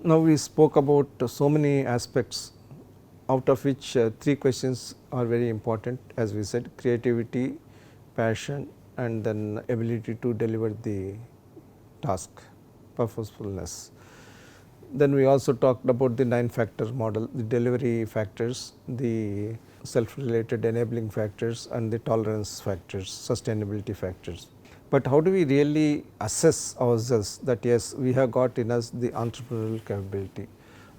Now, we spoke about so many aspects, out of which 3 questions are very important, as we said: creativity, passion, and then ability to deliver the task, purposefulness. Then we also talked about the 9 factor model, the delivery factors, the self related enabling factors, and the tolerance factors, sustainability factors. But how do we really assess ourselves that yes, we have got in us the entrepreneurial capability?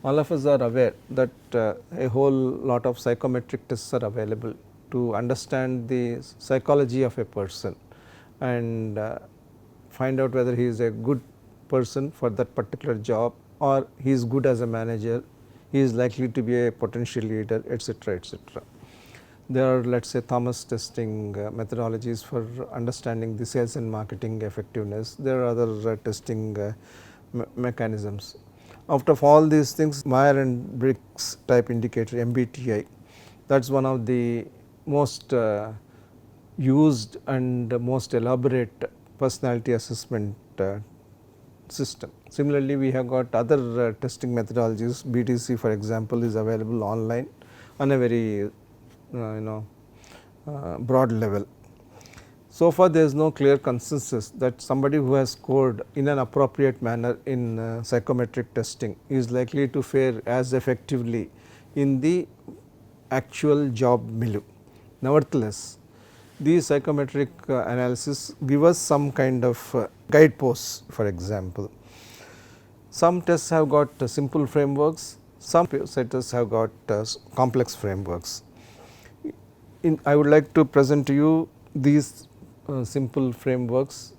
All of us are aware that a whole lot of psychometric tests are available to understand the psychology of a person and find out whether he is a good person for that particular job, or he is good as a manager, he is likely to be a potential leader, etc., etc. There are, let us say, Thomas testing methodologies for understanding the sales and marketing effectiveness. There are other testing mechanisms. Out of all these things, Meyer and Briggs type indicator, MBTI, that is one of the most used and most elaborate personality assessment system. Similarly, we have got other testing methodologies. BTC, for example, is available online on a very broad level. So far, there is no clear consensus that somebody who has scored in an appropriate manner in psychometric testing is likely to fare as effectively in the actual job milieu. Nevertheless, these psychometric analysis give us some kind of guideposts. For example, some tests have got simple frameworks, some tests have got complex frameworks. I would like to present to you these simple frameworks.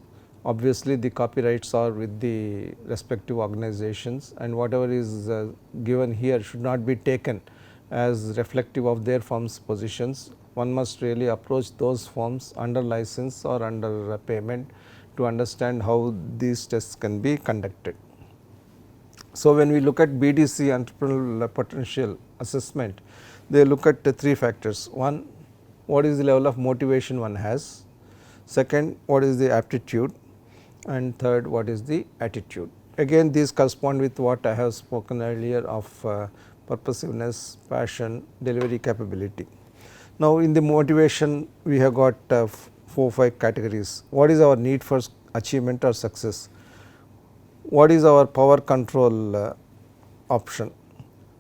Obviously, the copyrights are with the respective organizations, and whatever is given here should not be taken as reflective of their firm's positions. One must really approach those firms under license or under payment to understand how these tests can be conducted. So, when we look at BDC, entrepreneurial potential assessment, they look at 3 factors. One, what is the level of motivation one has; second, what is the aptitude; and third, what is the attitude. Again, these correspond with what I have spoken earlier of purposiveness, passion, delivery capability. Now, in the motivation, we have got 4-5 categories. What is our need for achievement or success? What is our power control option?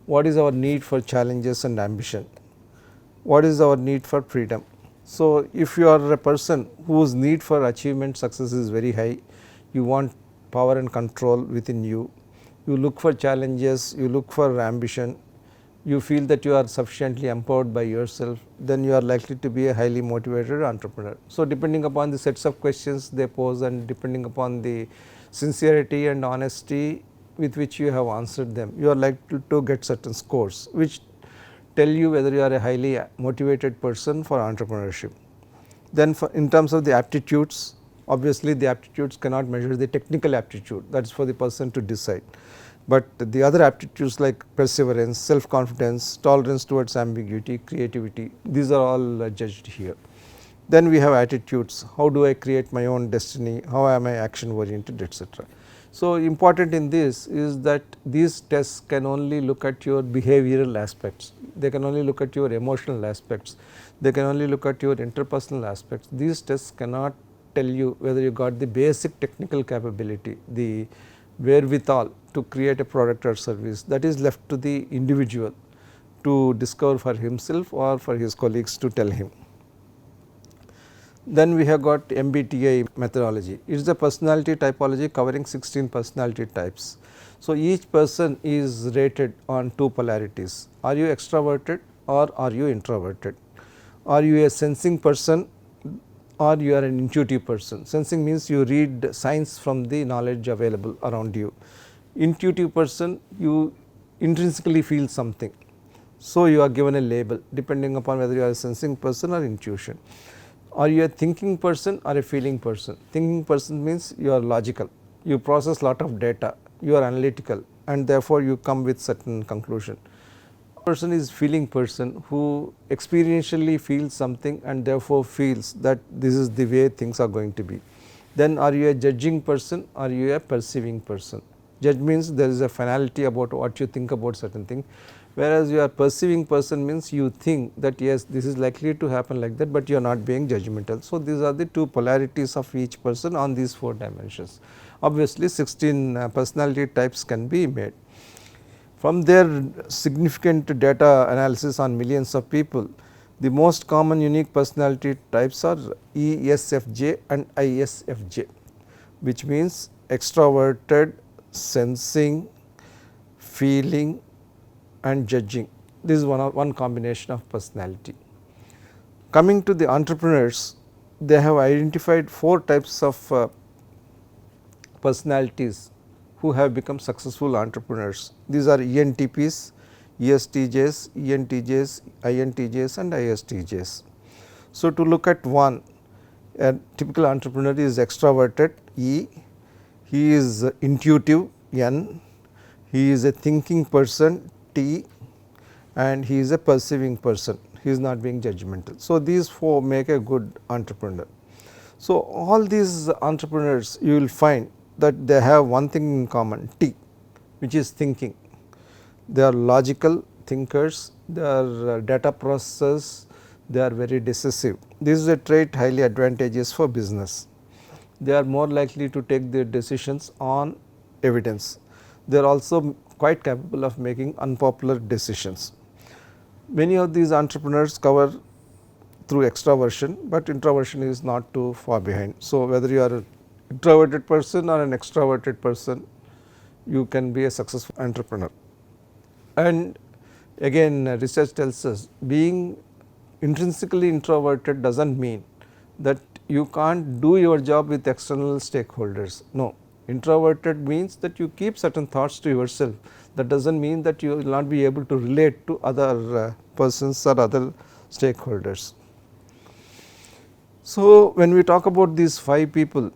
What is our need for challenges and ambition? What is our need for freedom? So, if you are a person whose need for achievement success is very high, you want power and control within you, you look for challenges, you look for ambition, you feel that you are sufficiently empowered by yourself, then you are likely to be a highly motivated entrepreneur. So, depending upon the sets of questions they pose and depending upon the sincerity and honesty with which you have answered them, you are likely to get certain scores which tell you whether you are a highly motivated person for entrepreneurship. Then in terms of the aptitudes, obviously the aptitudes cannot measure the technical aptitude, that is for the person to decide, but the other aptitudes like perseverance, self confidence, tolerance towards ambiguity, creativity, these are all judged here. Then we have attitudes: how do I create my own destiny, how am I action oriented, etc. So, important in this is that these tests can only look at your behavioral aspects, they can only look at your emotional aspects, they can only look at your interpersonal aspects. These tests cannot tell you whether you got the basic technical capability, the wherewithal to create a product or service. That is left to the individual to discover for himself or for his colleagues to tell him. Then we have got MBTI methodology. It is a personality typology covering 16 personality types. So, each person is rated on 2 polarities: are you extroverted or are you introverted? Are you a sensing person or you are an intuitive person? Sensing means you read signs from the knowledge available around you. Intuitive person, you intrinsically feel something. So, you are given a label depending upon whether you are a sensing person or intuition. Are you a thinking person or a feeling person? Thinking person means you are logical, you process lot of data, you are analytical, and therefore you come with certain conclusion. Person is feeling person who experientially feels something and therefore feels that this is the way things are going to be. Then are you a judging person or are you a perceiving person? Judge means there is a finality about what you think about certain thing, whereas you are perceiving person means you think that yes, this is likely to happen like that, but you are not being judgmental. So, these are the two polarities of each person on these 4 dimensions. Obviously, 16 personality types can be made. From their significant data analysis on millions of people, the most common unique personality types are ESFJ and ISFJ, which means extroverted, sensing, feeling and judging. This is one combination of personality. Coming to the entrepreneurs, they have identified 4 types of personalities who have become successful entrepreneurs. These are ENTPs, ESTJs, ENTJs, INTJs and ISTJs. So, to look at one, a typical entrepreneur is extroverted E, he is intuitive N, he is a thinking person T and he is a perceiving person, he is not being judgmental. So, these 4 make a good entrepreneur. So, all these entrepreneurs you will find that they have one thing in common T, which is thinking. They are logical thinkers, they are data processors, they are very decisive. This is a trait highly advantageous for business. They are more likely to take their decisions on evidence. They are also quite capable of making unpopular decisions. Many of these entrepreneurs cover through extraversion, but introversion is not too far behind. So, whether you are an introverted person or an extroverted person, you can be a successful entrepreneur. And again research tells us being intrinsically introverted does not mean that you can't do your job with external stakeholders. No, introverted means that you keep certain thoughts to yourself. That does not mean that you will not be able to relate to other persons or other stakeholders. So, when we talk about these 5 people,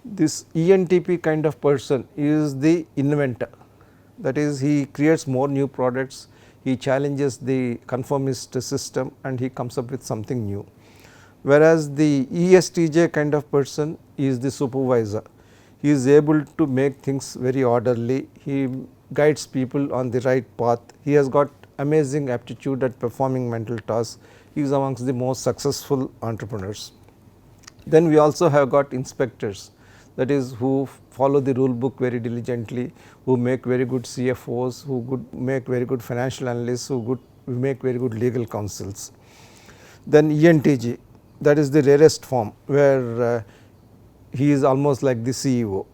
this ENTP kind of person is the inventor, that is he creates more new products, he challenges the conformist system and he comes up with something new. Whereas, the ESTJ kind of person is the supervisor, he is able to make things very orderly, he guides people on the right path, he has got amazing aptitude at performing mental tasks, he is amongst the most successful entrepreneurs. Then we also have got inspectors, that is who follow the rule book very diligently, who make very good CFOs, who make very good financial analysts, who make very good legal counsels. Then ENTJ, that is the rarest form, where he is almost like the CEO.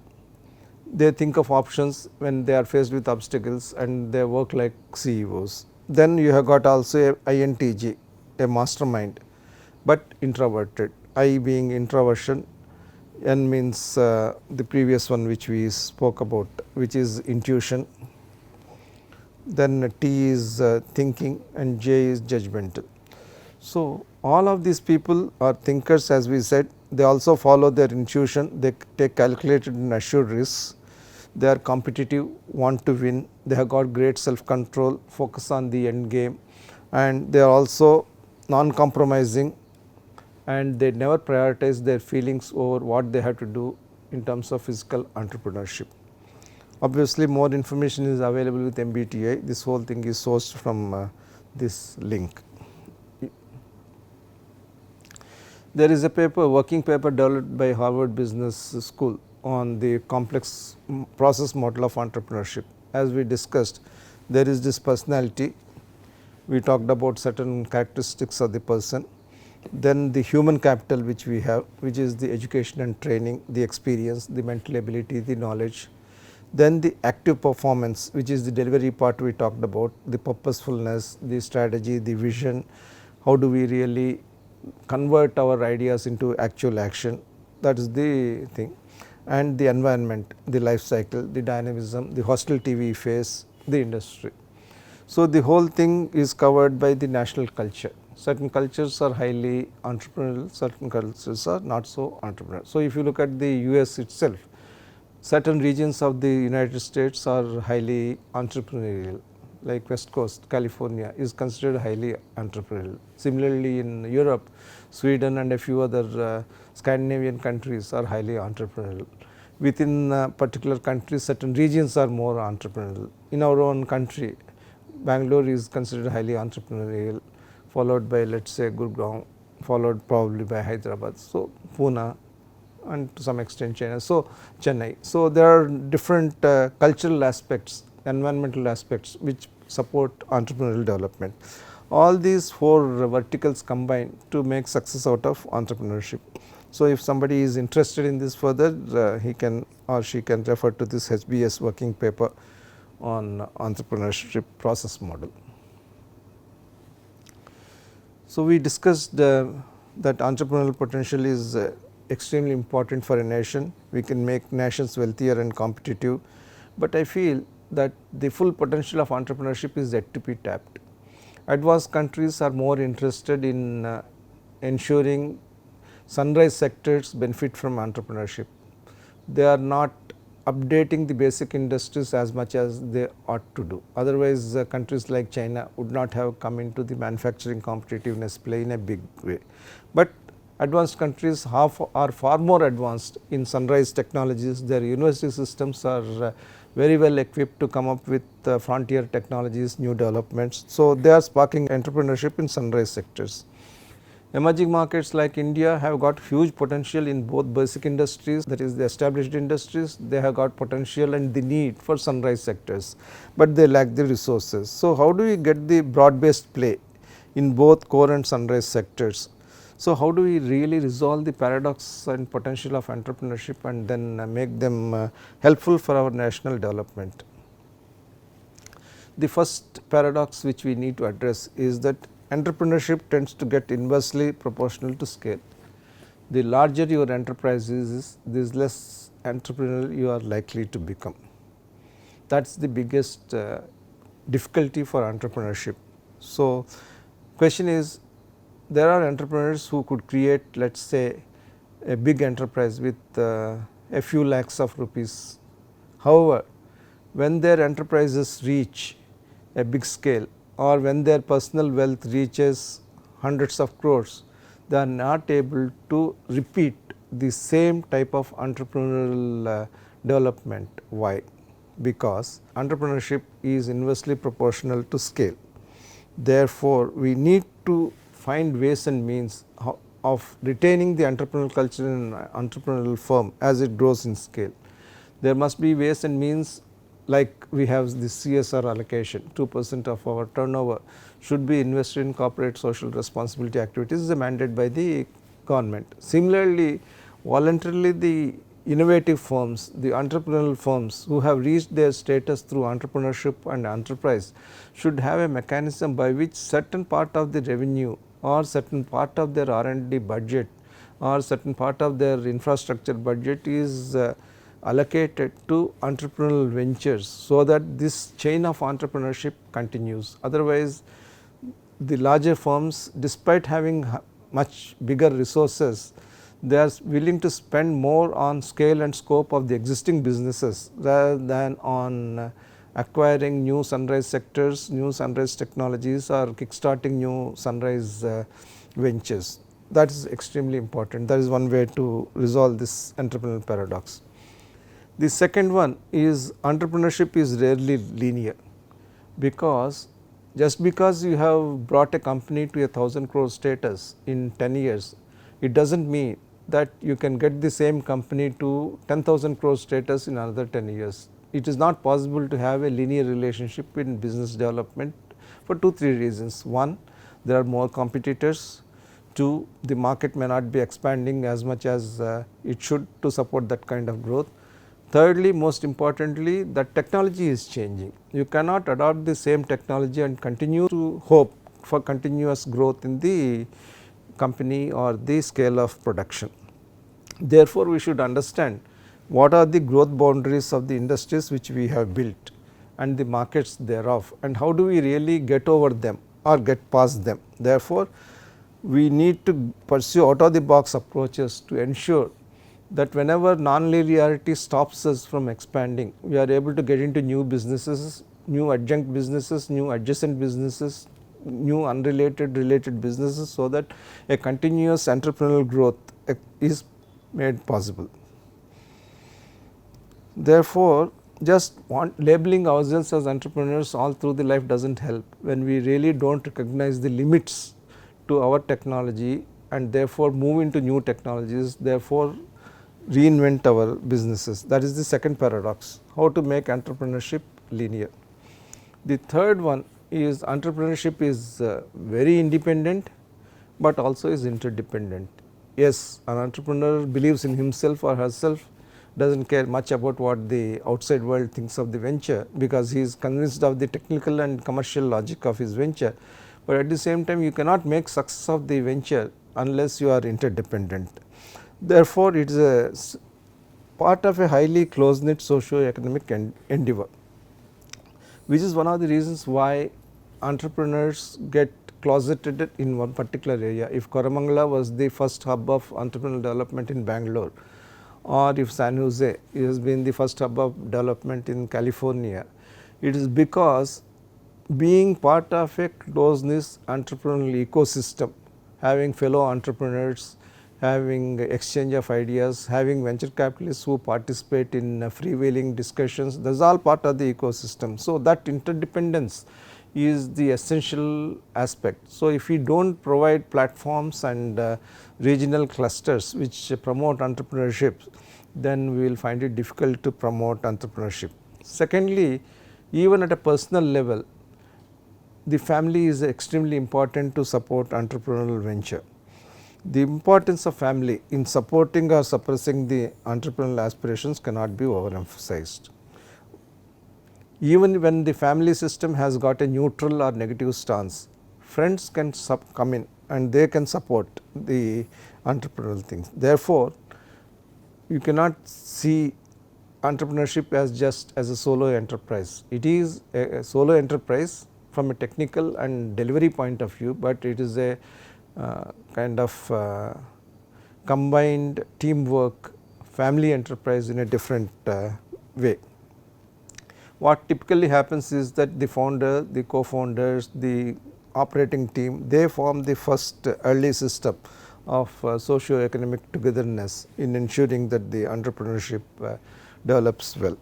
They think of options when they are faced with obstacles and they work like CEOs. Then you have got also a INTJ, a mastermind, but introverted, I being introversion, N means the previous one which we spoke about, which is intuition, then T is thinking and J is judgmental. So, all of these people are thinkers, as we said, they also follow their intuition, they take calculated and assured risks, they are competitive, want to win, they have got great self control, focus on the end game and they are also non-compromising and they never prioritize their feelings over what they have to do in terms of physical entrepreneurship. Obviously, more information is available with MBTI, this whole thing is sourced from this link. There is a paper, working paper developed by Harvard Business School on the complex process model of entrepreneurship. As we discussed, there is this personality, we talked about certain characteristics of the person, then the human capital which we have, which is the education and training, the experience, the mental ability, the knowledge, then the active performance, which is the delivery part we talked about, the purposefulness, the strategy, the vision, how do we really convert our ideas into actual action, that is the thing, and the environment, the life cycle, the dynamism, the hostility we face, the industry. So, the whole thing is covered by the national culture. Certain cultures are highly entrepreneurial, certain cultures are not so entrepreneurial. So, if you look at the US itself, certain regions of the United States are highly entrepreneurial, like West Coast California is considered highly entrepreneurial. Similarly, in Europe, Sweden and a few other Scandinavian countries are highly entrepreneurial. within particular countries, certain regions are more entrepreneurial. In our own country, Bangalore is considered highly entrepreneurial, followed by let us say Gurgaon, followed probably by Hyderabad. So, Pune and to some extent China. So, Chennai. So, there are different cultural aspects, environmental aspects which support entrepreneurial development. All these four verticals combine to make success out of entrepreneurship. So, if somebody is interested in this further, he can or she can refer to this HBS working paper on entrepreneurship process model. So, we discussed that entrepreneurial potential is extremely important for a nation. We can make nations wealthier and competitive, but I feel that the full potential of entrepreneurship is yet to be tapped. Advanced countries are more interested in ensuring sunrise sectors benefit from entrepreneurship. They are not updating the basic industries as much as they ought to do. Otherwise, countries like China would not have come into the manufacturing competitiveness play in a big way. But advanced countries are far more advanced in sunrise technologies. Their university systems are very well equipped to come up with frontier technologies, new developments. So, they are sparking entrepreneurship in sunrise sectors. Emerging markets like India have got huge potential in both basic industries, that is the established industries. They have got potential and the need for sunrise sectors, but they lack the resources. So, how do we get the broad based play in both core and sunrise sectors? So, how do we really resolve the paradox and potential of entrepreneurship and then make them helpful for our national development? The first paradox which we need to address is that entrepreneurship tends to get inversely proportional to scale. The larger your enterprise is, the less entrepreneurial you are likely to become. That is the biggest difficulty for entrepreneurship. So, question is, there are entrepreneurs who could create, let us say, a big enterprise with a few lakhs of rupees. However, when their enterprises reach a big scale or when their personal wealth reaches hundreds of crores, they are not able to repeat the same type of entrepreneurial development. Why? Because entrepreneurship is inversely proportional to scale. Therefore, we need to find ways and means of retaining the entrepreneurial culture in an entrepreneurial firm as it grows in scale. There must be ways and means, like we have the CSR allocation, 2% of our turnover should be invested in corporate social responsibility activities is a mandate by the government. Similarly, voluntarily the innovative firms, the entrepreneurial firms who have reached their status through entrepreneurship and enterprise should have a mechanism by which certain part of the revenue or certain part of their R&D budget or certain part of their infrastructure budget is allocated to entrepreneurial ventures, so that this chain of entrepreneurship continues. Otherwise, the larger firms, despite having much bigger resources, they are willing to spend more on scale and scope of the existing businesses rather than on acquiring new sunrise sectors, new sunrise technologies or kickstarting new sunrise ventures. That is extremely important. That is one way to resolve this entrepreneurial paradox. The second one is entrepreneurship is rarely linear, because just because you have brought a company to 1,000 crore status in 10 years, it does not mean that you can get the same company to 10,000 crore status in another 10 years. It is not possible to have a linear relationship in business development for 2-3 reasons. One, there are more competitors. Two, the market may not be expanding as much as it should to support that kind of growth. Thirdly, most importantly, the technology is changing. You cannot adopt the same technology and continue to hope for continuous growth in the company or the scale of production. Therefore, we should understand what are the growth boundaries of the industries which we have built and the markets thereof, and how do we really get over them or get past them. Therefore, we need to pursue out of the box approaches to ensure that whenever non-linearity stops us from expanding, we are able to get into new businesses, new adjunct businesses, new adjacent businesses, new unrelated related businesses, so that a continuous entrepreneurial growth is made possible. Therefore, just labeling ourselves as entrepreneurs all through the life does not help when we really do not recognize the limits to our technology and therefore move into new technologies, therefore reinvent our businesses. That is the second paradox, how to make entrepreneurship linear. The third one is entrepreneurship is very independent, but also is interdependent. Yes, an entrepreneur believes in himself or herself, does not care much about what the outside world thinks of the venture, because he is convinced of the technical and commercial logic of his venture, but at the same time you cannot make success of the venture unless you are interdependent. Therefore, it is a part of a highly close knit socio-economic endeavor, which is one of the reasons why entrepreneurs get closeted in one particular area. If Koramangala was the first hub of entrepreneurial development in Bangalore, or if San Jose has been the first hub of development in California, it is because being part of a close knit entrepreneurial ecosystem, having fellow entrepreneurs, having exchange of ideas, having venture capitalists who participate in freewheeling discussions, that is all part of the ecosystem. So, that interdependence is the essential aspect. So, if we do not provide platforms and regional clusters which promote entrepreneurship, then we will find it difficult to promote entrepreneurship. Secondly, even at a personal level, the family is extremely important to support entrepreneurial venture. The importance of family in supporting or suppressing the entrepreneurial aspirations cannot be overemphasized. Even when the family system has got a neutral or negative stance, friends can come in and they can support the entrepreneurial things. Therefore, you cannot see entrepreneurship as just as a solo enterprise. It is a solo enterprise from a technical and delivery point of view, but it is a kind of combined teamwork family enterprise in a different way. What typically happens is that the founder, the co-founders, the operating team, they form the first early system of socio-economic togetherness in ensuring that the entrepreneurship develops well.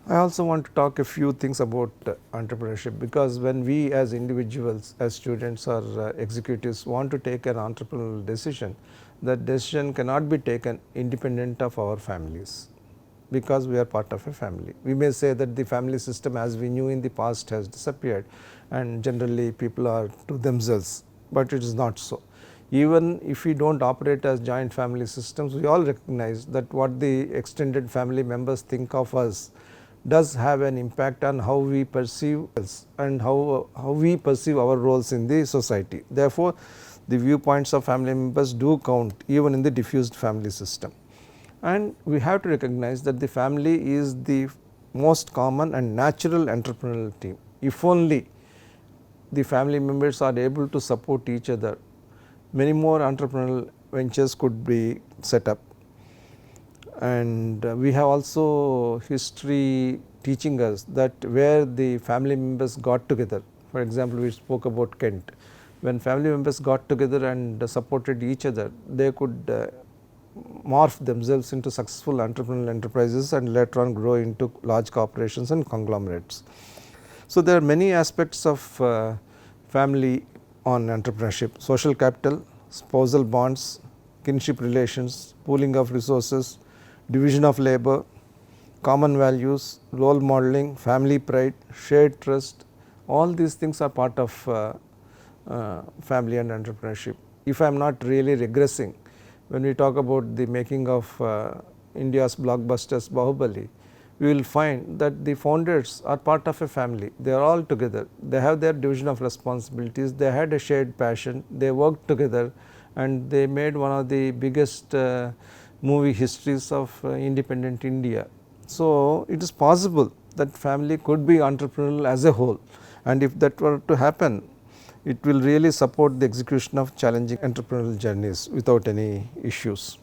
I also want to talk a few things about entrepreneurship, because when we as individuals, as students or executives want to take an entrepreneurial decision, that decision cannot be taken independent of our families, because we are part of a family. We may say that the family system as we knew in the past has disappeared and generally people are to themselves, but it is not so. Even if we do not operate as joint family systems, we all recognize that what the extended family members think of us does have an impact on how we perceive us and how we perceive our roles in the society. Therefore, the viewpoints of family members do count even in the diffused family system. And we have to recognize that the family is the most common and natural entrepreneurial team. If only the family members are able to support each other, many more entrepreneurial ventures could be set up. And we have also history teaching us that where the family members got together, for example, we spoke about Kent, when family members got together and supported each other, they could morph themselves into successful entrepreneurial enterprises and later on grow into large corporations and conglomerates. So, there are many aspects of family on entrepreneurship: social capital, spousal bonds, kinship relations, pooling of resources, division of labor, common values, role modeling, family pride, shared trust, all these things are part of family and entrepreneurship. If I am not really regressing, when we talk about the making of India's blockbusters Bahubali, we will find that the founders are part of a family. They are all together, they have their division of responsibilities, they had a shared passion, they worked together and they made one of the biggest movie histories of independent India. So, it is possible that family could be entrepreneurial as a whole, and if that were to happen, it will really support the execution of challenging entrepreneurial journeys without any issues.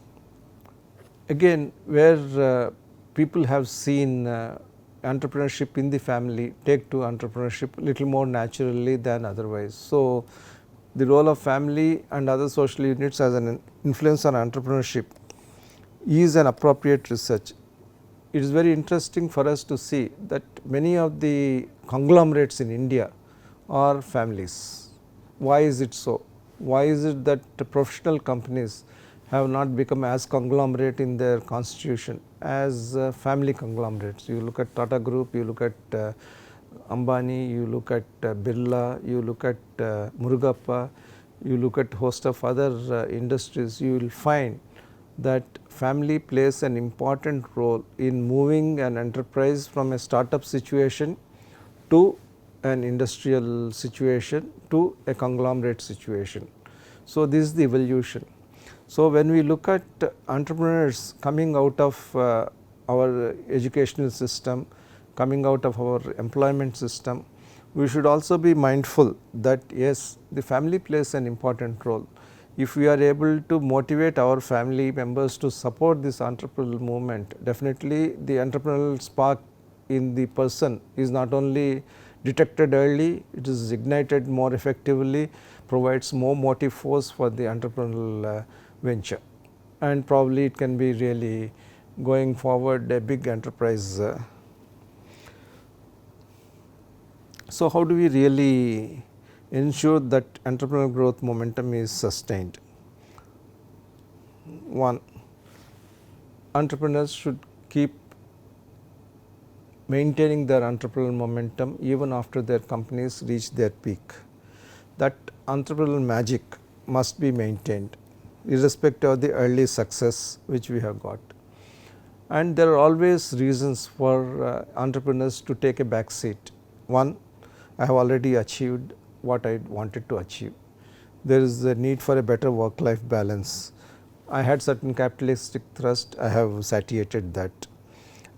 Again, where people have seen entrepreneurship in the family take to entrepreneurship little more naturally than otherwise. So, the role of family and other social units as an influence on entrepreneurship is an appropriate research. It is very interesting for us to see that many of the conglomerates in India are families. Why is it so? Why is it that professional companies have not become as conglomerate in their constitution as family conglomerates? You look at Tata Group, you look at Ambani, you look at Birla, you look at Murugappa, you look at host of other industries, you will find that family plays an important role in moving an enterprise from a startup situation to an industrial situation to a conglomerate situation. So, this is the evolution. So, when we look at entrepreneurs coming out of our educational system, coming out of our employment system, we should also be mindful that yes, the family plays an important role. If we are able to motivate our family members to support this entrepreneurial movement, definitely the entrepreneurial spark in the person is not only detected early, it is ignited more effectively, provides more motive force for the entrepreneurial venture, and probably it can be really going forward a big enterprise. So, how do we really ensure that entrepreneurial growth momentum is sustained? One, entrepreneurs should keep maintaining their entrepreneurial momentum even after their companies reach their peak. That entrepreneurial magic must be maintained irrespective of the early success which we have got. And there are always reasons for entrepreneurs to take a back seat. One, I have already achieved what I wanted to achieve. There is a need for a better work life balance. I had certain capitalistic thrust, I have satiated that.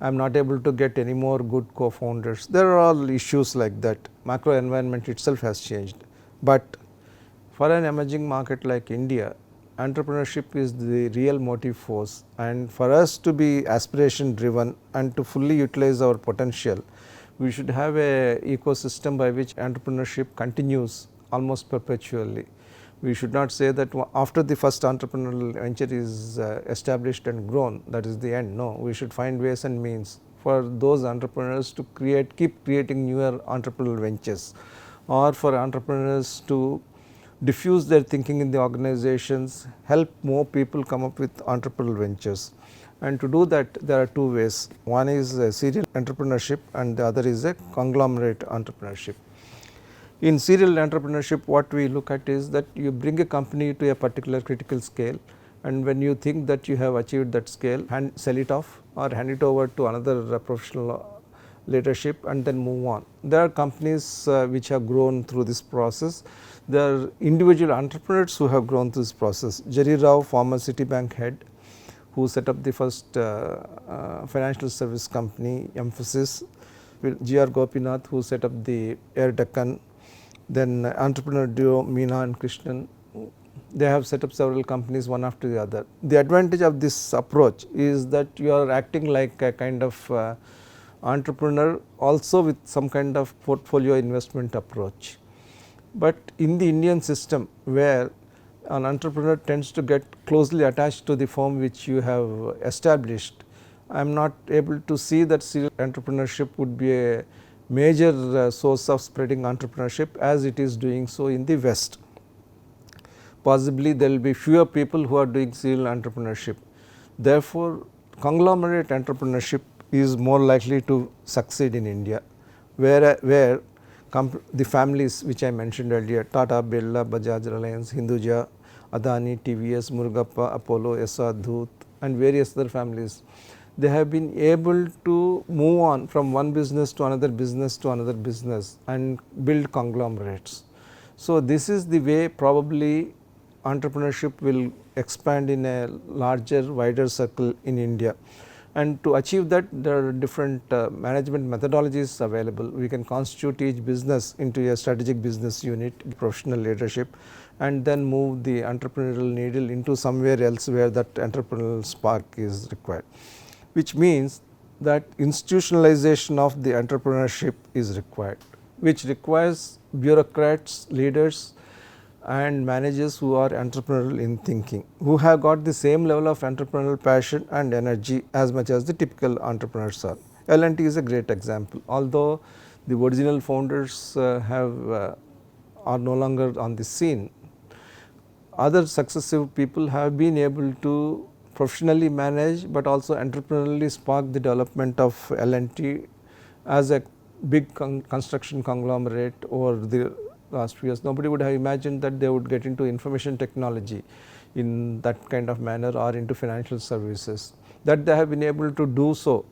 I am not able to get any more good co-founders. There are all issues like that. Macro environment itself has changed. But for an emerging market like India, entrepreneurship is the real motive force, and for us to be aspiration driven and to fully utilize our potential, we should have a ecosystem by which entrepreneurship continues almost perpetually. We should not say that after the first entrepreneurial venture is established and grown, that is the end. No, we should find ways and means for those entrepreneurs to keep creating newer entrepreneurial ventures, or for entrepreneurs to diffuse their thinking in the organizations, help more people come up with entrepreneurial ventures. And to do that, there are two ways. One is serial entrepreneurship and the other is a conglomerate entrepreneurship. In serial entrepreneurship, what we look at is that you bring a company to a particular critical scale, and when you think that you have achieved that scale, sell it off or hand it over to another professional leadership and then move on. There are companies which have grown through this process. There are individual entrepreneurs who have grown through this process. Jerry Rao, former Citibank head, who set up the first financial service company, Emphasis, G.R. Gopinath, who set up the Air Deccan, then entrepreneur duo Meena and Krishnan, they have set up several companies one after the other. The advantage of this approach is that you are acting like a kind of entrepreneur also with some kind of portfolio investment approach. But in the Indian system, where an entrepreneur tends to get closely attached to the firm which you have established, I am not able to see that serial entrepreneurship would be a major source of spreading entrepreneurship as it is doing so in the West. Possibly there will be fewer people who are doing serial entrepreneurship. Therefore, conglomerate entrepreneurship is more likely to succeed in India, where the families which I mentioned earlier, Tata, Birla, Bajaj, Reliance, Hinduja, Adani, TVS, Murugappa, Apollo, Esa, Dhoot and various other families, they have been able to move on from one business to another business and build conglomerates. So, this is the way probably entrepreneurship will expand in a larger, wider circle in India. And to achieve that, there are different management methodologies available. We can constitute each business into a strategic business unit, professional leadership, and then move the entrepreneurial needle into somewhere else where that entrepreneurial spark is required, which means that institutionalization of the entrepreneurship is required, which requires bureaucrats, leaders and managers who are entrepreneurial in thinking, who have got the same level of entrepreneurial passion and energy as much as the typical entrepreneurs are. L&T is a great example, although the original founders are no longer on the scene. Other successive people have been able to professionally manage, but also entrepreneurially spark the development of L&T as a big construction conglomerate over the last few years. Nobody would have imagined that they would get into information technology in that kind of manner, or into financial services. That they have been able to do so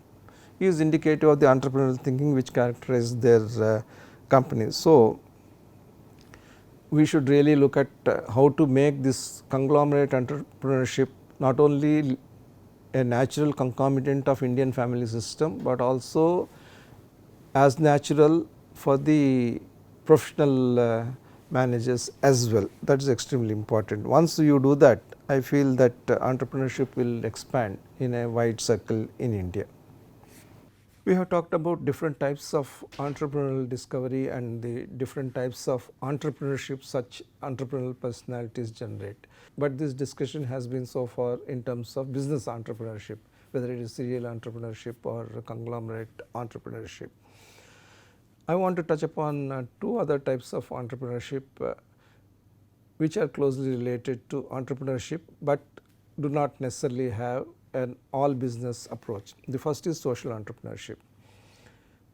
is indicative of the entrepreneurial thinking which characterizes their companies. So, we should really look at how to make this conglomerate entrepreneurship not only a natural concomitant of Indian family system, but also as natural for the professional managers as well. That is extremely important. Once you do that, I feel that entrepreneurship will expand in a wide circle in India. We have talked about different types of entrepreneurial discovery and the different types of entrepreneurship such entrepreneurial personalities generate. But this discussion has been so far in terms of business entrepreneurship, whether it is serial entrepreneurship or conglomerate entrepreneurship. I want to touch upon two other types of entrepreneurship which are closely related to entrepreneurship, but do not necessarily have an all business approach. The first is social entrepreneurship.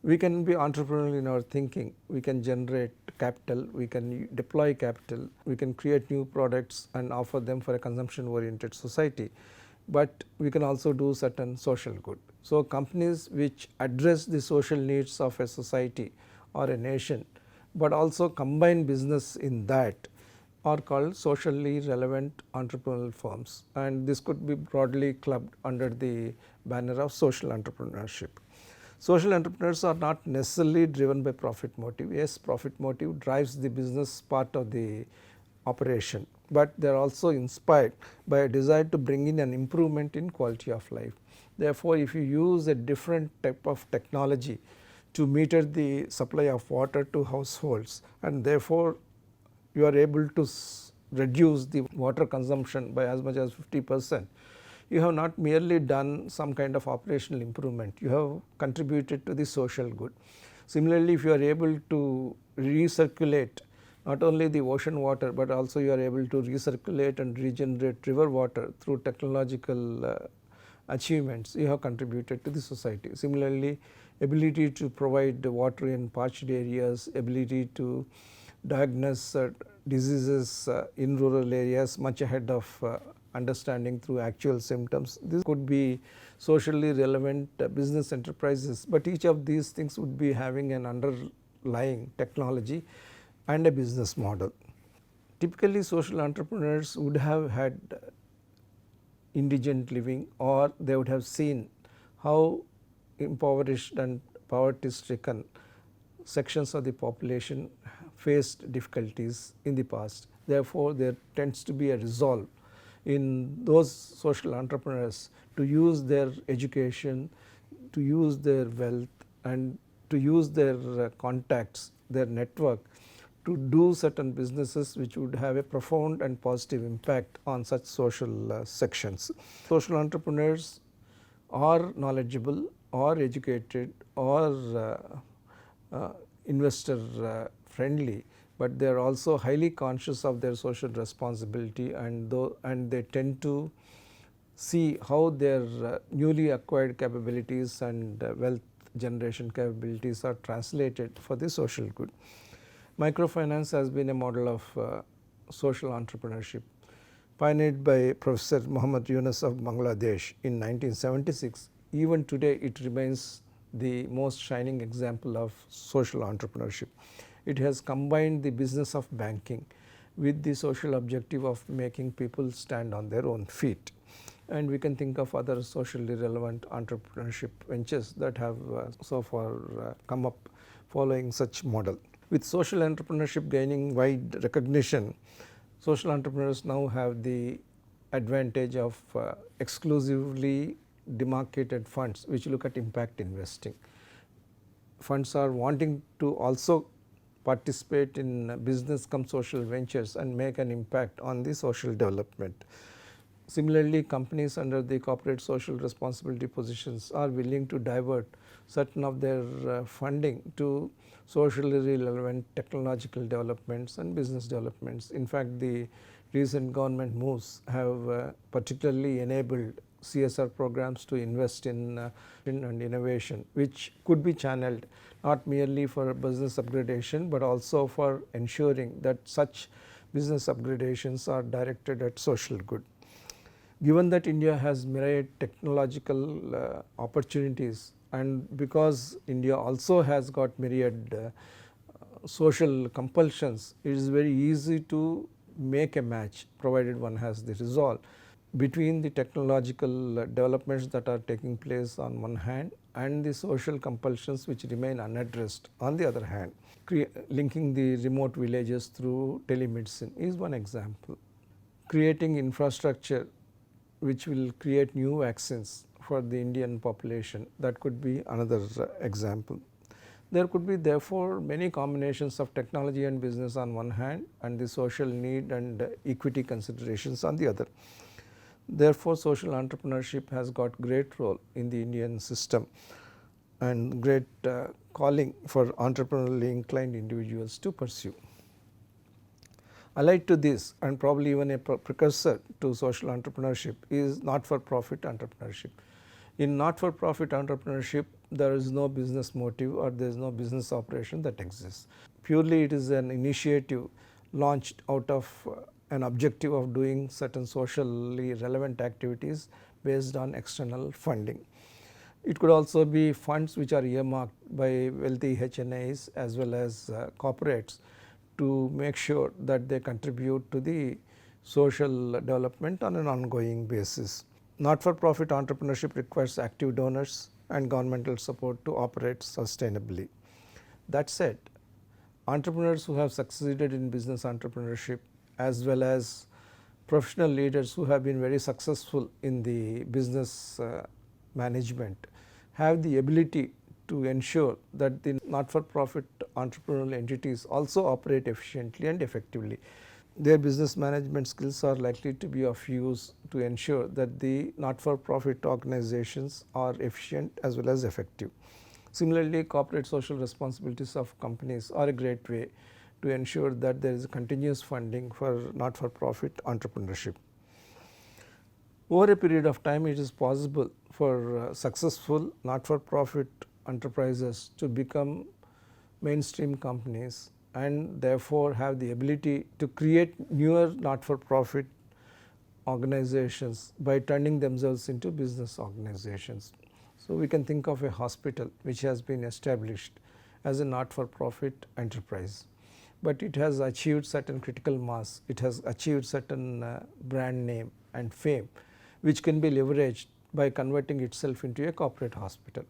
We can be entrepreneurial in our thinking, we can generate capital, we can deploy capital, we can create new products and offer them for a consumption oriented society, but we can also do certain social good. So, companies which address the social needs of a society or a nation, but also combine business in that, are called socially relevant entrepreneurial firms, and this could be broadly clubbed under the banner of social entrepreneurship. Social entrepreneurs are not necessarily driven by profit motive. Yes, profit motive drives the business part of the operation, but they are also inspired by a desire to bring in an improvement in quality of life. Therefore, if you use a different type of technology to meter the supply of water to households, and therefore you are able to reduce the water consumption by as much as 50%, you have not merely done some kind of operational improvement, you have contributed to the social good. Similarly, if you are able to recirculate not only the ocean water, but also you are able to recirculate and regenerate river water through technological achievements, you have contributed to the society. Similarly, ability to provide water in parched areas, ability to diagnose diseases in rural areas much ahead of understanding through actual symptoms. This could be socially relevant business enterprises, but each of these things would be having an underlying technology and a business model. Typically, social entrepreneurs would have had indigent living, or they would have seen how impoverished and poverty stricken sections of the population faced difficulties in the past. Therefore, there tends to be a resolve in those social entrepreneurs to use their education, to use their wealth, and to use their contacts, their network, to do certain businesses which would have a profound and positive impact on such social sections. Social entrepreneurs are knowledgeable or educated or investor friendly, but they are also highly conscious of their social responsibility, and they tend to see how their newly acquired capabilities and wealth generation capabilities are translated for the social good. Microfinance has been a model of social entrepreneurship pioneered by Professor Muhammad Yunus of Bangladesh in 1976. Even today it remains the most shining example of social entrepreneurship. It has combined the business of banking with the social objective of making people stand on their own feet. And we can think of other socially relevant entrepreneurship ventures that have so far come up following such model. With social entrepreneurship gaining wide recognition, social entrepreneurs now have the advantage of exclusively demarcated funds which look at impact investing. Funds are wanting to also participate in business cum social ventures and make an impact on the social development. Similarly, companies under the corporate social responsibility positions are willing to divert certain of their funding to socially relevant technological developments and business developments. In fact, the recent government moves have particularly enabled CSR programs to invest in and innovation, which could be channeled not merely for business upgradation, but also for ensuring that such business upgradations are directed at social good. Given that India has myriad technological opportunities, and because India also has got myriad social compulsions, it is very easy to make a match provided one has the resolve between the technological developments that are taking place on one hand and the social compulsions which remain unaddressed on the other hand. Linking the remote villages through telemedicine is one example. Creating infrastructure which will create new vaccines for the Indian population, that could be another example. There could be therefore many combinations of technology and business on one hand and the social need and equity considerations on the other. Therefore, social entrepreneurship has got great role in the Indian system and great calling for entrepreneurially inclined individuals to pursue. Allied to this, and probably even a precursor to social entrepreneurship, is not-for-profit entrepreneurship. In not-for-profit entrepreneurship, there is no business motive or there is no business operation that exists. Purely it is an initiative launched out of an objective of doing certain socially relevant activities based on external funding. It could also be funds which are earmarked by wealthy HNIs as well as corporates to make sure that they contribute to the social development on an ongoing basis. Not-for-profit entrepreneurship requires active donors and governmental support to operate sustainably. That said, entrepreneurs who have succeeded in business entrepreneurship as well as professional leaders who have been very successful in the business management have the ability to ensure that the not-for-profit entrepreneurial entities also operate efficiently and effectively. Their business management skills are likely to be of use to ensure that the not-for-profit organizations are efficient as well as effective. Similarly, corporate social responsibilities of companies are a great way to ensure that there is continuous funding for not-for-profit entrepreneurship. Over a period of time, it is possible for successful not-for-profit enterprises to become mainstream companies and therefore have the ability to create newer not-for-profit organizations by turning themselves into business organizations. So, we can think of a hospital which has been established as a not-for-profit enterprise, but it has achieved certain critical mass, it has achieved certain brand name and fame which can be leveraged by converting itself into a corporate hospital.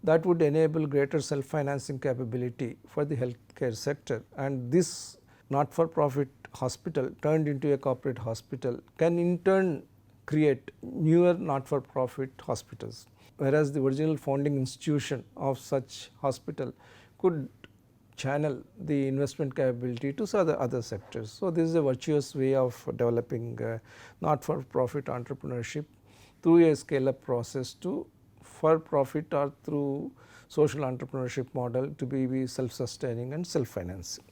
That would enable greater self-financing capability for the healthcare sector, and this not-for-profit hospital turned into a corporate hospital can in turn create newer not-for-profit hospitals, whereas the original founding institution of such hospital could channel the investment capability to other sectors. So, this is a virtuous way of developing not-for-profit entrepreneurship through a scale-up process to for profit or through social entrepreneurship model to be self-sustaining and self-financing.